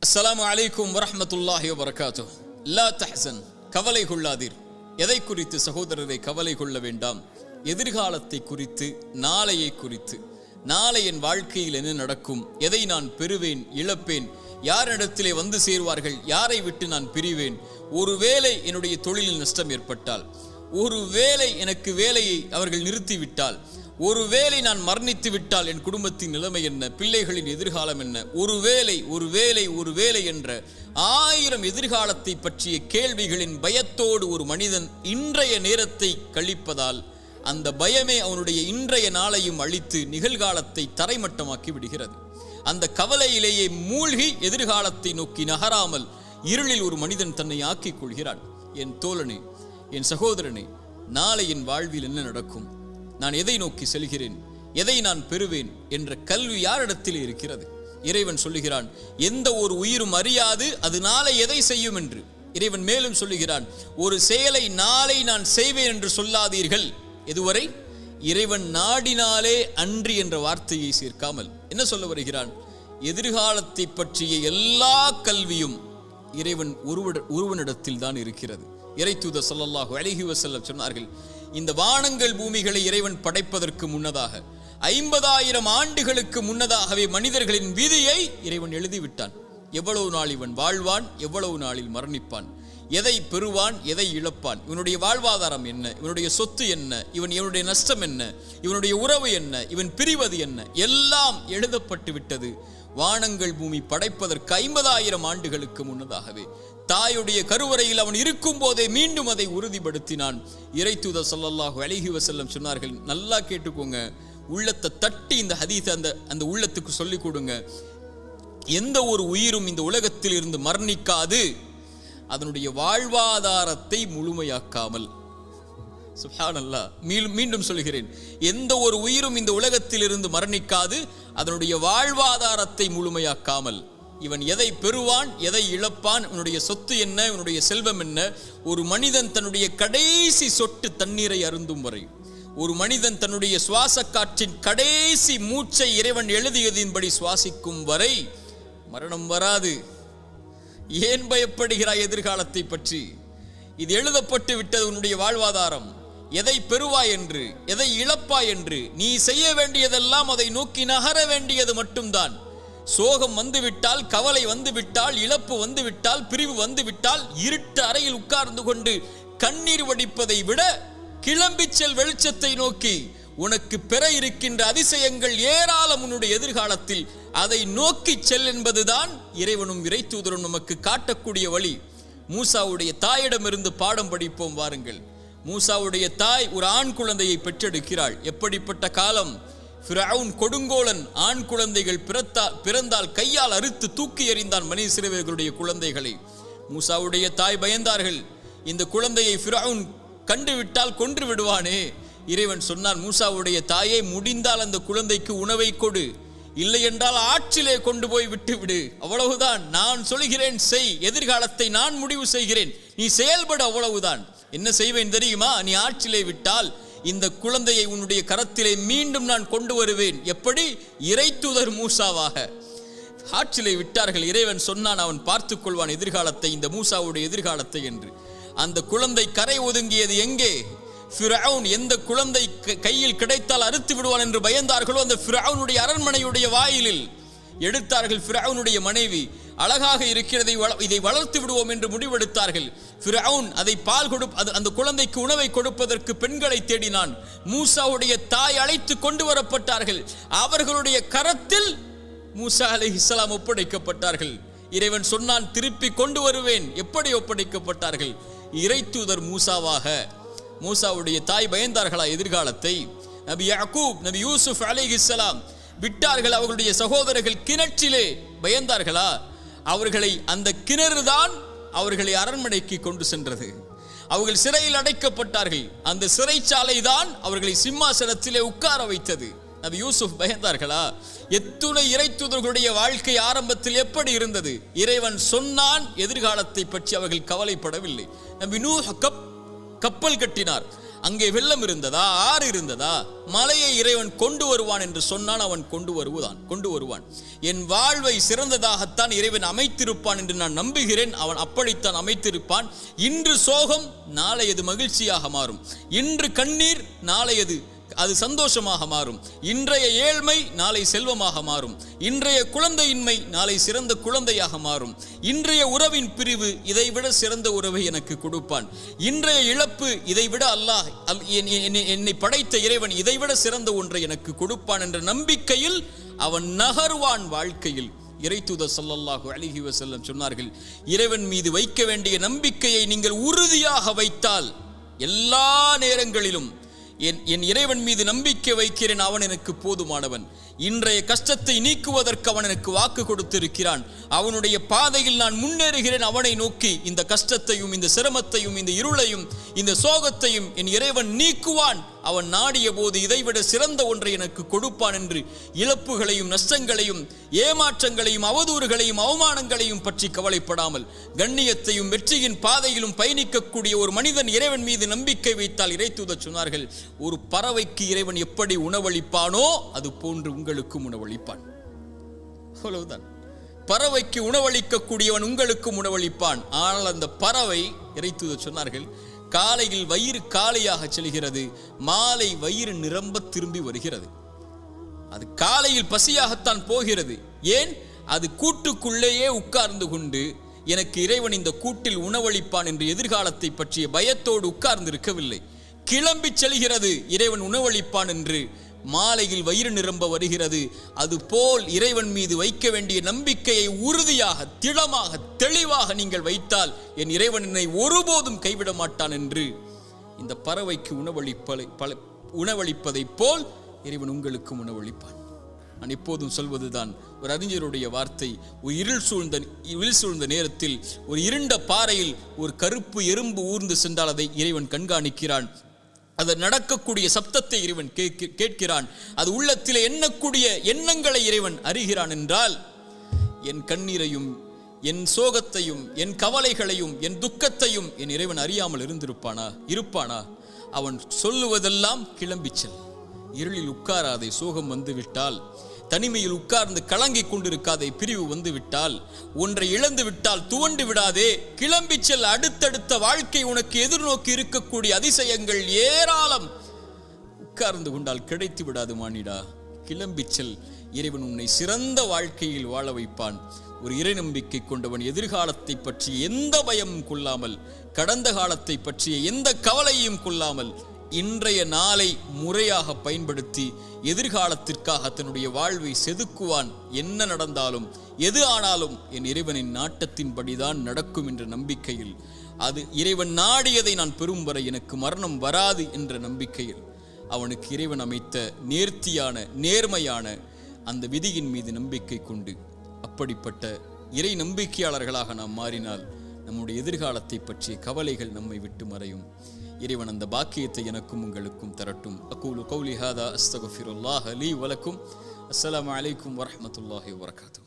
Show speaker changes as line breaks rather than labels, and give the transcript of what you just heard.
அஸ்ஸலாமு அலைக்கும் வரஹ்மத்துல்லாஹி வபரகாத்துஹ். லா தஹ்சன், கவலை கொள்ளாதீர். எதை குறித்து சகோதரரை கவலை கொள்ள வேண்டாம்? எதிர்காலத்தை குறித்து, நாளையை குறித்து. நாளை என் வாழ்க்கையில் என்ன நடக்கும்? எதை நான் பெறுவேன், இழப்பேன்? யாரிடத்திலே வந்து சேர்வார்கள்? யாரை விட்டு நான் பிரிவேன்? ஒருவேளை என்னுடைய தொழிலில் நஷ்டம் ஏற்பட்டால், ஒருவேளை எனக்கு வேலையை அவர்கள் நிறுத்திவிட்டால், ஒருவேளை நான் மரணித்து விட்டால் என் குடும்பத்தின் நிலைமை என்ன? பிள்ளைகளின் எதிர்காலம் என்ன? ஒருவேளை என்ற 1000 எதிர்காலத்தை பற்றிய கேள்விகளின் பயத்தோடு ஒரு மனிதன் இன்றைய நேரத்தை கழிப்பதால் அந்த பயமே அவனுடைய இன்றைய நாளையும் அழித்து நிகழ்காலத்தை தரைமட்டமாக்கி விடுகிறது. அந்த கவலையிலேயே மூழ்கி எதிர்காலத்தை நோக்கி நகராமல் இருளில் ஒரு மனிதன் தன்னை ஆக்கிக் கொள்கிறான். என் தோழனே, என் சகோதரனே, நாளை என் வாழ்வில் என்ன நடக்கும்? நான் எதை நோக்கி செல்கிறேன்? எதை நான் பெறுவேன் என்ற கல்வி யாரிடத்தில் இருக்கிறது? இறைவன் சொல்லுகிறான், எந்த ஒரு உயிரும் அறியாது அது நாளை எதை செய்யும் என்று. இறைவன் மேலும் சொல்லுகிறான், ஒரு செயலை நாளை நான் செய்வேன் என்று சொல்லாதீர்கள். எதுவரை? இறைவன் நாடினாலே அன்றி என்ற வார்த்தையை சேர்க்காமல் என்ன சொல்ல வருகிறான்? எதிர்காலத்தை பற்றிய எல்லா கல்வியும் இறைவன் ஒருவனிடத்தில் தான் இருக்கிறது. இறைத்தூதர் ஸல்லல்லாஹு அலைஹி வஸல்லம் சொன்னார்கள், இந்த வானங்கள் பூமிகளை இறைவன் படைப்பதற்கு முன்னதாக 50,000 ஆண்டுகளுக்கு முன்னதாகவே மனிதர்களின் விதியை இறைவன் எழுதிவிட்டான். எவ்வளவு நாள் இவன் வாழ்வான், எவ்வளவு நாளில் மரணிப்பான், எதை பெறுவான், எதை இழப்பான், இவனுடைய வாழ்வாதாரம் என்ன, இவனுடைய சொத்து என்ன, இவனுடைய நஷ்டம் என்ன, இவனுடைய உறவு என்ன, இவன் பிரிவது என்ன, எல்லாம் எழுதப்பட்டு விட்டது. வானங்கள் பூமி படைப்பதற்கு 50,000 ஆண்டுகளுக்கு முன்னதாகவே தாயுடைய கருவறையில் அவன் இருக்கும் போதே மீண்டும் அதை உறுதிப்படுத்தினான். இறைத்தூதர் ஸல்லல்லாஹு அலைஹி வஸல்லம் சொன்னார்கள், நல்லா கேட்டுக்கோங்க, உள்ளத்தை தட்டி இந்த ஹதீஸை அந்த உள்ளத்துக்கு சொல்லிக் கொடுங்க. எந்த ஒரு உயிரும் இந்த உலகத்தில் இருந்து மரணிக்காது அதனுடைய வாழ்வாதாரத்தை முழுமையாக்காமல். சுப்ஹானல்லாஹ், மீண்டும் சொல்கிறேன், எந்த ஒரு உயிரும் இந்த உலகத்தில் இருந்து மரணிக்காது அதனுடைய வாழ்வாதாரத்தை முழுமையாக்காமல். இவன் எதை பெறுவான், எதை இழப்பான், இவனுடைய சொத்து என்ன, இவனுடைய செல்வம் என்ன? ஒரு மனிதன் தன்னுடைய கடைசி சொட்டு தண்ணீரை அருந்தும் வரை, ஒரு மனிதன் தன்னுடைய சுவாச காற்றின் கடைசி மூச்சை இறைவன் எழுதியதின்படி சுவாசிக்கும் வரை மரணம் வராது. ஏன் பயப்படுகிறாய் எதிர்காலத்தை பற்றி? இது எழுதப்பட்டு விட்டது உன்னுடைய வாழ்வாதாரம். எதை பெறுவாய் என்று, எதை இழப்பாய் என்று. நீ செய்ய வேண்டியதெல்லாம் அதை நோக்கி நகர வேண்டியது மட்டும்தான். சோகம் வந்துவிட்டால், கவலை வந்துவிட்டால், இழப்பு வந்துவிட்டால், பிரிவு வந்துவிட்டால், இருட்டு அறையில் உட்கார்ந்து கொண்டு கண்ணீர் வடிப்பதை விட கிளம்பிச் செல் வெளிச்சத்தை நோக்கி. உனக்கு பெற இருக்கின்ற அதிசயங்கள் ஏராளம் உன்னுடைய எதிர்காலத்தில். அதை நோக்கி செல் என்பதுதான் இறைவனும் இறைத்தூதரும் நமக்கு காட்டக்கூடிய வழி. மூசாவுடைய தாயிடமிருந்து பாடம் படிப்போம் வாருங்கள். மூசாவுடைய தாய் ஒரு ஆண் குழந்தையை பெற்றெடுக்கிறாள். எப்படிப்பட்ட காலம்! ஃபிரவுன் கொடுங்கோலன் ஆண் குழந்தைகள் பிறந்தால் கையால் அறுத்து தூக்கி எறிந்தான் மனி இஸ்ரவேலர்களுடைய குழந்தைகளை. மூசாவுடைய தாய் பயந்தார்கள், இந்த குழந்தையை ஃபிரவுன் கண்டுவிட்டால் கொன்று விடுவானே. இறைவன் சொன்னான், மூசாவுடைய தாயை, முடிந்தால் அந்த குழந்தைக்கு உணவை கொடு, இல்லை என்றால் ஆற்றிலே கொண்டு போய் விட்டுவிடு. அவ்வளவுதான், நான் சொல்கிறேன் செய், எதிர்காலத்தை நான் முடிவு செய்கிறேன், நீ செயல்பட, அவ்வளவுதான். என்ன செய்வேன் தெரியுமா? நீ ஆற்றிலே விட்டால் இந்த குழந்தையை உன்னுடைய கரத்திலே மீண்டும் நான் கொண்டு வருவேன். எப்படி? இறைத்தூதர் மூசாவாக. ஆற்றிலே விட்டார்கள். இறைவன் சொன்னான், அவன் பார்த்துக் கொள்வான் எதிர்காலத்தை, இந்த மூசாவுடைய எதிர்காலத்தை என்று. அந்த குழந்தை கரை ஒதுங்கியது எங்கே? ஃபிரவுன் எந்த குழந்தை கையில் கிடைத்தால் அறுத்து விடுவான் என்று பயந்தார்களோ அந்த ஃபிரவுனுடைய அரண்மனையுடைய வாயிலில் எடுத்தார்கள். ஃபிரவுனுடைய மனைவி அழகாக இருக்கிறதை, இதை வளர்த்து விடுவோம் என்று முடிவெடுத்தார்கள். ஃபிரவுன் அதை அந்த குழந்தைக்கு உணவை கொடுப்பதற்கு பெண்களை தேடினான். மூசாவுடைய தாய் அழைத்து கொண்டு வரப்பட்டார்கள். அவர்களுடைய கரத்தில் மூசா அலைஹிஸ்ஸலாம் ஒப்படைக்கப்பட்டார்கள். இறைவன் சொன்னான், திருப்பி கொண்டு வருவேன். எப்படி ஒப்படைக்கப்பட்டார்கள்? இறைத்தூதர் மூசாவாக. மூசாவுடைய தாய் பயந்தார்களா எதிர்காலத்தை? நபி யாக்கூப், நபி யூசுப் அலைஹிஸ்ஸலாம் விட்டார்கள். அவர்களுடைய சகோதரர்கள் கிணற்றிலே பயந்தார்களா? அவர்களை அந்த கிணறுதான் அவர்களை அரண்மனைக்கு கொண்டு சென்றது. அவர்கள் சிறையில் அடைக்கப்பட்டார்கள். அந்த சிறைச்சாலை தான் அவர்களை சிம்மாசனத்திலே உட்கார வைத்தது. நபி யூசுப் பயந்தார்களா? எத்துணை இறைத்தூதர்களுடைய வாழ்க்கை ஆரம்பத்தில் எப்படி இருந்தது? இறைவன் சொன்னான், எதிர்காலத்தை பற்றி அவர்கள் கவலைப்படவில்லை. நபி நூஹ் கப்பல் கட்டினார். அங்கே வெள்ளம் இருந்ததா, ஆறு இருந்ததா, மலையை இறைவன் கொண்டு வருவான் என்று சொன்னான். அவன் கொண்டு வருவான். என் வாழ்வை சிறந்ததாகத்தான் இறைவன் அமைத்திருப்பான் என்று நான் நம்புகிறேன். அவன் அப்படித்தான் அமைத்திருப்பான். இன்று சோகம் நாளையது மகிழ்ச்சியாக மாறும். இன்று கண்ணீர் நாளையது அது சந்தோஷமாக மாறும். இன்றைய ஏழ்மை நாளை செல்வமாக மாறும். இன்றைய குழந்தையின்மை நாளை சிறந்த குழந்தையாக மாறும். இன்றைய உறவின் பிரிவு இதைவிட சிறந்த உறவை எனக்கு கொடுப்பான். இன்றைய இழப்பு இதைவிட அல்லாஹ் என்னை படைத்த இறைவன் இதைவிட சிறந்த ஒன்றை எனக்கு கொடுப்பான் என்ற நம்பிக்கையில் அவன் நகர்வான் வாழ்க்கையில். இறைத்தூதர் ஸல்லல்லாஹு அலைஹி வஸல்லம் சொன்னார்கள், இறைவன் மீது வைக்க வேண்டிய நம்பிக்கையை நீங்கள் உறுதியாக வைத்தால் எல்லா நேரங்களிலும் என் இறைவன் மீது நம்பிக்கை வைக்கிறேன், அவன் எனக்கு போதுமானவன். இன்றைய கஷ்டத்தை நீக்குவதற்கு அவன் எனக்கு வாக்கு கொடுத்திருக்கிறான். அவனுடைய பாதையில் நான் முன்னேறுகிறேன். அவனை நோக்கி இந்த கஷ்டத்தையும் இந்த சிரமத்தையும் இந்த இருளையும் இந்த சோகத்தையும் என் இறைவன் நீக்குவான். அவன் நாடிய போது இதைவிட சிறந்த ஒன்றை எனக்கு கொடுப்பான் என்று இழப்புகளையும் நஷ்டங்களையும் ஏமாற்றங்களையும் அவதூறுகளையும் அவமானங்களையும் பற்றி கவலைப்படாமல் கண்ணியத்தையும் வெற்றியின் பாதையிலும் பயணிக்கக்கூடிய ஒரு மனிதன் இறைவன் மீது நம்பிக்கை வைத்தால், இறைத்தூதர் சொன்னார்கள், ஒரு பறவைக்கு இறைவன் எப்படி உணவளிப்பானோ அது போன்று உங்களுக்கும் உணவளிப்பான். அவ்வளவுதான். பறவைக்கு உணவளிக்கக்கூடியவன் உங்களுக்கும் உணவளிப்பான். ஆனால் அந்த பறவை, இறைத்தூதர் சொன்னார்கள், காலையில் வயிறு காலியாக செல்கிறது, மாலை வயிறு நிரம்ப திரும்பி வருகிறது. அது காலையில் பசியாகத்தான் போகிறது. ஏன்? அது கூட்டுக்குள்ளேயே உட்கார்ந்து கொண்டு எனக்கு இறைவன் இந்த கூட்டில் உணவளிப்பான் என்று எதிர்காலத்தை பற்றிய பயத்தோடு உட்கார்ந்து இருக்கவில்லை. கிளம்பி செல்கிறது, இறைவன் உணவளிப்பான் என்று. மாலையில் வயிறு நிரம்ப வருகிறது. அதுபோல் இறைவன் மீது வைக்க வேண்டிய நம்பிக்கையை உறுதியாக திடமாக தெளிவாக நீங்கள் வைத்தால் என் இறைவன் என்னை ஒருபோதும் கைவிட மாட்டான் என்று இந்த பறவைக்கு உணவளிப்பதை போல் இறைவன் உங்களுக்கும் உணவளிப்பான். நான் எப்போதும் சொல்வதுதான் ஒரு அறிஞருடைய வார்த்தை. ஒரு இருள் சூழ்ந்த நேரத்தில் ஒரு இருண்ட பாறையில் ஒரு கருப்பு எறும்பு ஊர்ந்து சென்றால் அதை இறைவன் கண்காணிக்கிறான். அது நடக்கக்கூடிய சப்தத்தை இறைவன் கேட்கிறான். அது உள்ளத்திலே எண்ணக்கூடிய எண்ணங்களை இறைவன் அறிகிறான் என்றால், என் கண்ணீரையும் என் சோகத்தையும் என் கவலைகளையும் என் துக்கத்தையும் என் இறைவன் அறியாமல் இருப்பானா? அவன் சொல்லுவதெல்லாம் கிளம்பிச்சல். இருளில் உட்காராதே, சோகம் வந்துவிட்டால். தனிமையில் உட்கார்ந்து கலங்கிக் கொண்டிருக்காதே, பிரிவு வந்துவிட்டால். ஒன்றை இழந்து விட்டால் துவண்டு விடாதே, கிளம்பி செல். அடுத்தடுத்த வாழ்க்கை உனக்கு எதிர்நோக்கி இருக்கக்கூடிய அதிசயங்கள் ஏராளம். உட்கார்ந்து கொண்டால் கிடைத்து விடாது மானிடா, கிளம்பி செல். இறைவன் உன்னை சிறந்த வாழ்க்கையில் வாழ வைப்பான். ஒரு இறை நம்பிக்கை கொண்டவன் எதிர்காலத்தை பற்றிய எந்த பயமும் கொள்ளாமல், கடந்த காலத்தை பற்றிய எந்த கவலையும் கொள்ளாமல், இன்றைய நாளை முறையாக பயன்படுத்தி எதிர்காலத்திற்காக தன்னுடைய வாழ்வை செதுக்குவான். என்ன நடந்தாலும் எது ஆனாலும் என் இறைவனின் நாட்டத்தின்படிதான் நடக்கும் என்ற நம்பிக்கையில், அது இறைவன் நாடியதை நான் பெறும் வரை எனக்கு மரணம் வராது என்ற நம்பிக்கையில் அவனுக்கு இறைவன் அமைத்த நேர்த்தியான நேர்மையான அந்த விதியின் மீது நம்பிக்கை கொண்டு அப்படிப்பட்ட இறை நம்பிக்கையாளர்களாக நாம் மாறினால் நம்முடைய எதிர்காலத்தை பற்றிய கவலைகள் நம்மை விட்டு மறையும். இறைவன் அந்த பாக்கியத்தை எனக்கும் உங்களுக்கும் தரட்டும். அகூலு கௌலி ஹாதா அஸ்தக்ஃபிருல்லாஹ் லீ வலக்கும். அஸ்ஸலாமு அலைக்கும் வரஹ்மத்துல்லாஹி வபரகாத்துஹு.